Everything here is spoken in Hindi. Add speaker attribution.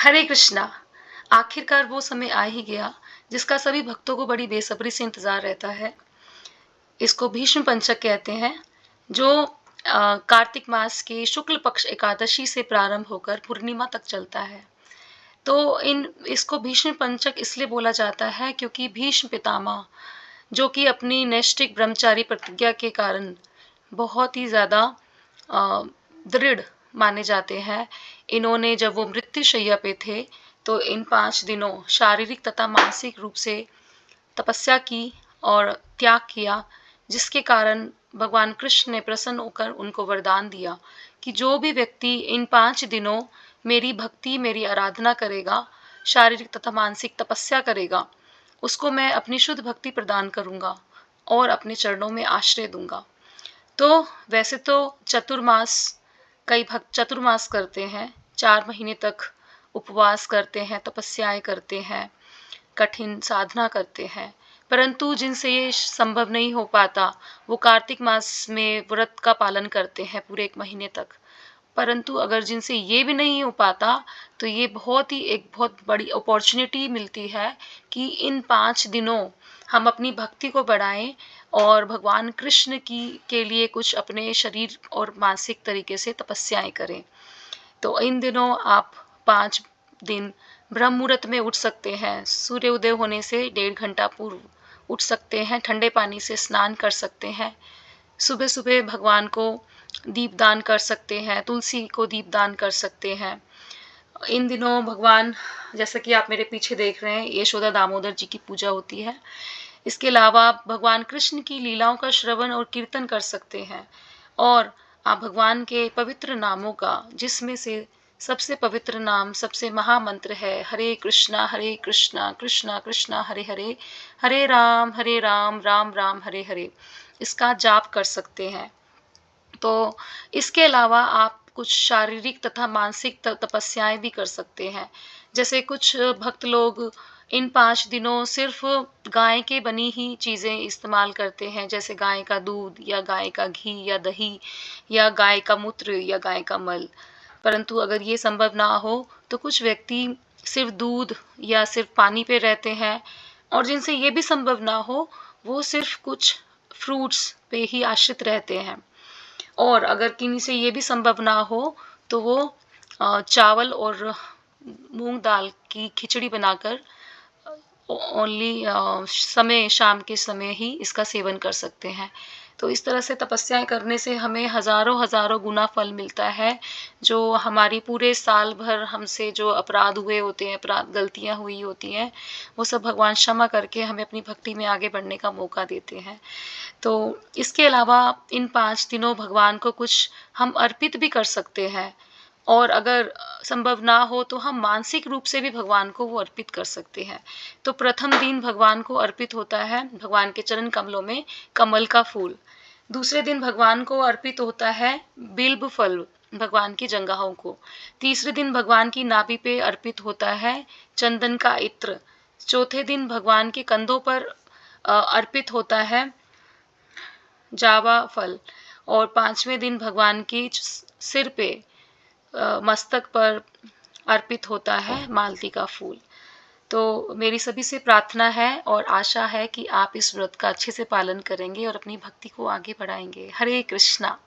Speaker 1: हरे कृष्णा। आखिरकार वो समय आ ही गया जिसका सभी भक्तों को बड़ी बेसब्री से इंतजार रहता है। इसको भीष्म पंचक कहते हैं, जो कार्तिक मास के शुक्ल पक्ष एकादशी से प्रारंभ होकर पूर्णिमा तक चलता है। तो इन इसको भीष्म पंचक इसलिए बोला जाता है क्योंकि भीष्म पितामह, जो कि अपनी नैष्ठिक ब्रह्मचारी प्रतिज्ञा के कारण बहुत ही ज़्यादा अ, दृढ़ माने जाते हैं। इन्होंने जब वो मृत्युशैया पे थे, तो इन 5 दिनों शारीरिक तथा मानसिक रूप से तपस्या की और त्याग किया, जिसके कारण भगवान कृष्ण ने प्रसन्न होकर उनको वरदान दिया कि जो भी व्यक्ति इन 5 दिनों मेरी भक्ति, मेरी आराधना करेगा, शारीरिक तथा मानसिक तपस्या करेगा, उसको मैं अपनी शुद्ध भक्ति प्रदान करूँगा और अपने चरणों में आश्रय दूँगा। तो वैसे तो चतुर्मास कई भक्त चतुर्मास करते हैं, 4 महीने तक उपवास करते हैं, तपस्याएँ करते हैं, कठिन साधना करते हैं, परंतु जिनसे ये संभव नहीं हो पाता, वो कार्तिक मास में व्रत का पालन करते हैं पूरे 1 महीने तक। परंतु अगर जिनसे ये भी नहीं हो पाता, तो ये एक बहुत बड़ी अपॉर्च्युनिटी मिलती है कि इन 5 दिनों हम अपनी भक्ति को बढ़ाएँ और भगवान कृष्ण की के लिए कुछ अपने शरीर और मानसिक तरीके से तपस्याएँ करें। तो इन दिनों आप 5 दिन ब्रह्म मुहूर्त में उठ सकते हैं, सूर्य उदय होने से 1.5 घंटा पूर्व उठ सकते हैं, ठंडे पानी से स्नान कर सकते हैं, सुबह-सुबह भगवान को दीपदान कर सकते हैं, तुलसी को दीपदान कर सकते हैं। इन दिनों भगवान, जैसा कि आप मेरे पीछे देख रहे हैं, यशोदा दामोदर जी की पूजा होती है। इसके अलावा आप भगवान कृष्ण की लीलाओं का श्रवण और कीर्तन कर सकते हैं और आप भगवान के पवित्र नामों का, जिसमें से सबसे पवित्र नाम, सबसे महामंत्र है हरे कृष्णा कृष्णा कृष्णा हरे हरे, हरे राम राम राम हरे हरे, इसका जाप कर सकते हैं। तो इसके अलावा आप कुछ शारीरिक तथा मानसिक तपस्याएँ भी कर सकते हैं। जैसे कुछ भक्त लोग इन 5 दिनों सिर्फ़ गाय के बनी ही चीज़ें इस्तेमाल करते हैं, जैसे गाय का दूध या गाय का घी या दही या गाय का मूत्र या गाय का मल। परंतु अगर ये संभव ना हो, तो कुछ व्यक्ति सिर्फ़ दूध या सिर्फ़ पानी पे रहते हैं, और जिनसे ये भी संभव ना हो, वो सिर्फ़ कुछ फ्रूट्स पे ही आश्रित रहते हैं। और अगर किन्हीं से ये भी संभव ना हो, तो वो चावल और मूँग दाल की खिचड़ी बनाकर ओनली समय शाम के समय ही इसका सेवन कर सकते हैं। तो इस तरह से तपस्याएँ करने से हमें हज़ारों-हज़ारों गुना फल मिलता है, जो हमारी पूरे साल भर हमसे जो अपराध हुए होते हैं, गलतियाँ हुई होती हैं, वो सब भगवान क्षमा करके हमें अपनी भक्ति में आगे बढ़ने का मौका देते हैं। तो इसके अलावा इन 5 दिनों भगवान को कुछ हम अर्पित भी कर सकते हैं, और अगर संभव ना हो, तो हम मानसिक रूप से भी भगवान को वो अर्पित कर सकते हैं। तो प्रथम दिन भगवान को अर्पित होता है भगवान के चरण कमलों में कमल का फूल। दूसरे दिन भगवान को अर्पित होता है बिल्व फल, भगवान की जंघाओं को। तीसरे दिन भगवान की नाभि पे अर्पित होता है चंदन का इत्र। चौथे दिन भगवान के कंधों पर अर्पित होता है जावा फल, और 5वें दिन भगवान की सिर पे, मस्तक पर अर्पित होता है मालती का फूल। तो मेरी सभी से प्रार्थना है और आशा है कि आप इस व्रत का अच्छे से पालन करेंगे और अपनी भक्ति को आगे बढ़ाएँगे। हरे कृष्णा।